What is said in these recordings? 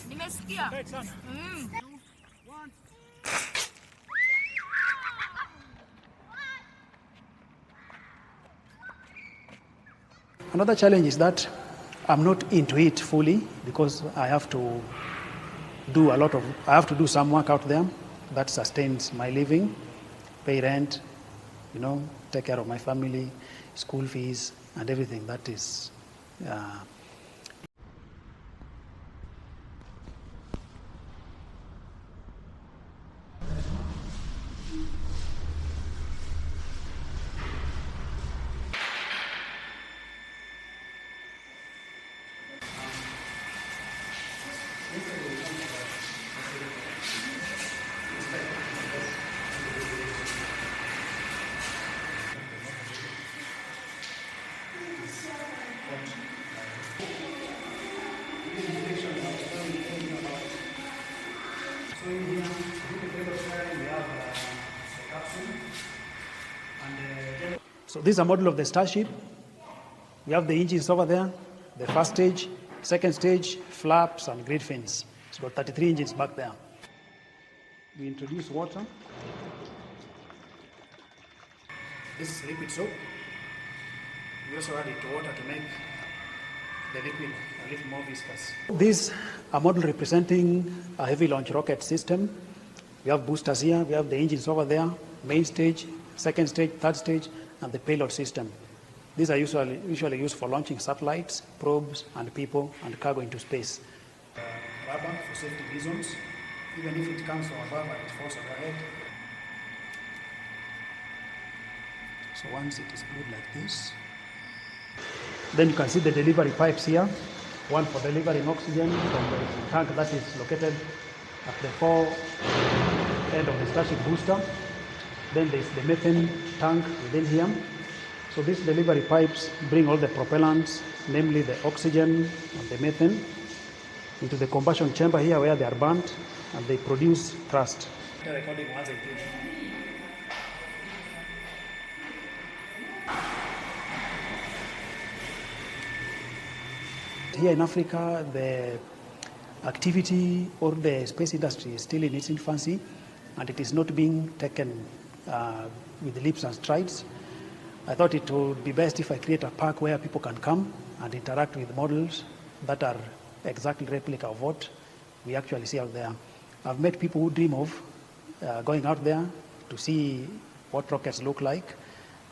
Nimesikia. Another challenge is that I'm not into it fully because I have to do some work out there that sustains my living, pay rent, take care of my family, school fees, and everything that is. So this is a model of the Starship. We have the engines over there, the first stage, second stage, flaps and grid fins. It's got 33 engines back there. We introduce water. This is liquid soap. We also add it to water to make the liquid a little more viscous. This is a model representing a heavy launch rocket system. We have boosters here, we have the engines over there, main stage, second stage, third stage, and the payload system. These are usually used for launching satellites, probes, and people and cargo into space. Rubber for safety reasons, even if it comes from above and it falls overhead. So once it is glued like this, then you can see the delivery pipes here. One for delivering oxygen from the tank that is located at the fore end of the Starship booster. Then there's the methane tank within here. So these delivery pipes bring all the propellants, namely the oxygen and the methane, into the combustion chamber here where they are burnt and they produce thrust. Here in Africa, the activity or the space industry is still in its infancy and it is not being taken with leaps and strides. I thought it would be best if I create a park where people can come and interact with models that are exactly replica of what we actually see out there. I've met people who dream of going out there to see what rockets look like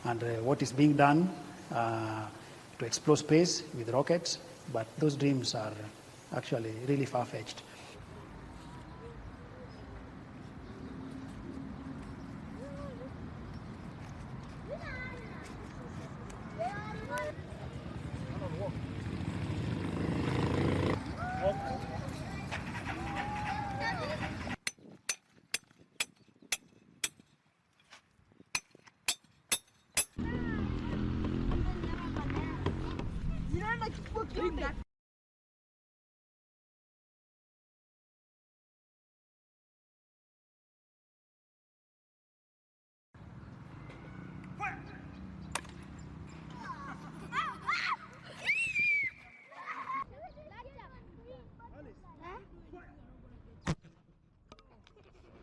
and what is being done to explore space with rockets, but those dreams are actually really far-fetched.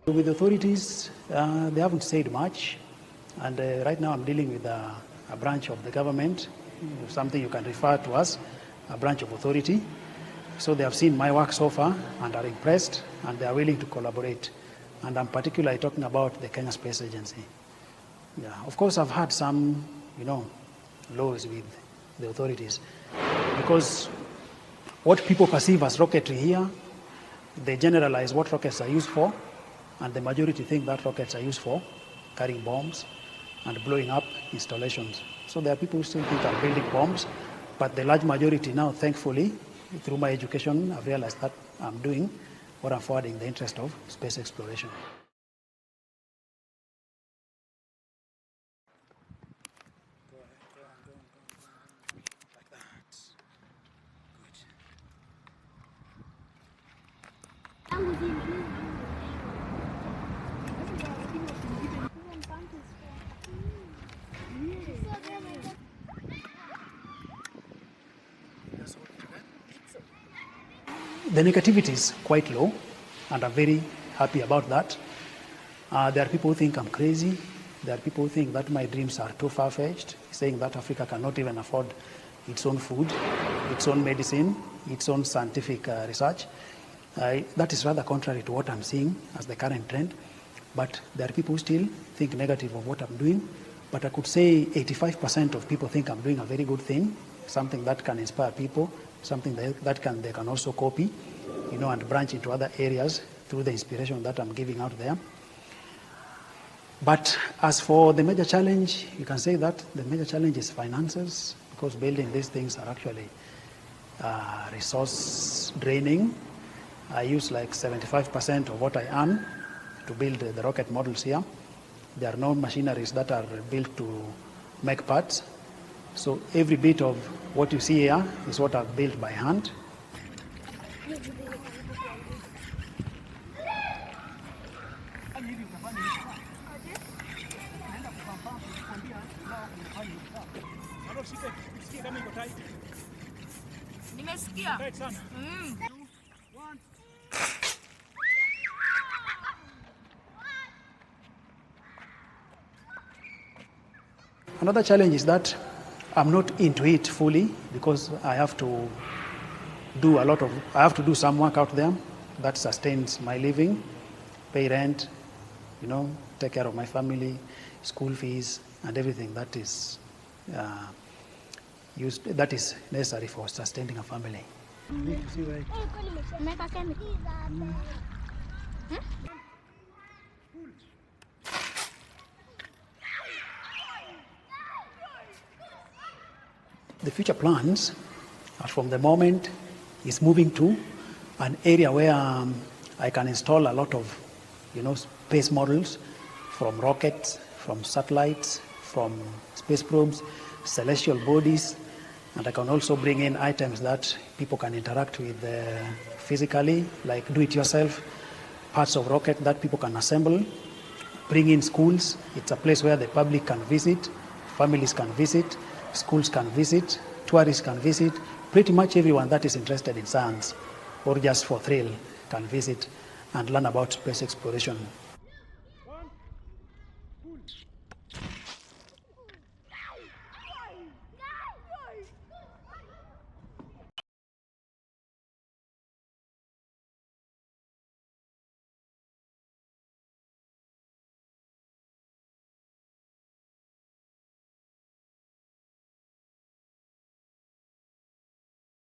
With authorities, they haven't said much, and right now I'm dealing with a branch of the government, something you can refer to as a branch of authority. So they have seen my work so far and are impressed, and they are willing to collaborate. And I'm particularly talking about the Kenya Space Agency. Yeah, of course, I've had some, laws with the authorities, because what people perceive as rocketry here, they generalize what rockets are used for, and the majority think that rockets are used for carrying bombs and blowing up installations. So there are people who still think I'm building bombs, but the large majority now, thankfully, through my education, I've realized that I'm doing what I'm forwarding the interest of space exploration. Like that. Good. That's all. the negativity is quite low, and I'm very happy about that. There are people who think I'm crazy. There are people who think that my dreams are too far-fetched, saying that Africa cannot even afford its own food, its own medicine, its own scientific research. That is rather contrary to what I'm seeing as the current trend. But there are people who still think negative of what I'm doing. But I could say 85% of people think I'm doing a very good thing, something that can inspire people, something that they can also copy, and branch into other areas through the inspiration that I'm giving out there. But as for the major challenge, you can say that the major challenge is finances, because building these things are actually resource draining. I use like 75% of what I earn to build the rocket models here. There are no machineries that are built to make parts. So every bit of what you see here is what I've built by hand. Another challenge is that I'm not into it fully, because I have to do some work out there that sustains my living, pay rent, take care of my family, school fees, and everything that is necessary for sustaining a family. The future plans are, from the moment, is moving to an area where I can install a lot of, space models from rockets, from satellites, from space probes, celestial bodies, and I can also bring in items that people can interact with physically, like do-it-yourself parts of rocket that people can assemble. Bring in schools. It's a place where the public can visit, families can visit, schools can visit, tourists can visit. Pretty much everyone that is interested in science or just for thrill can visit and learn about space exploration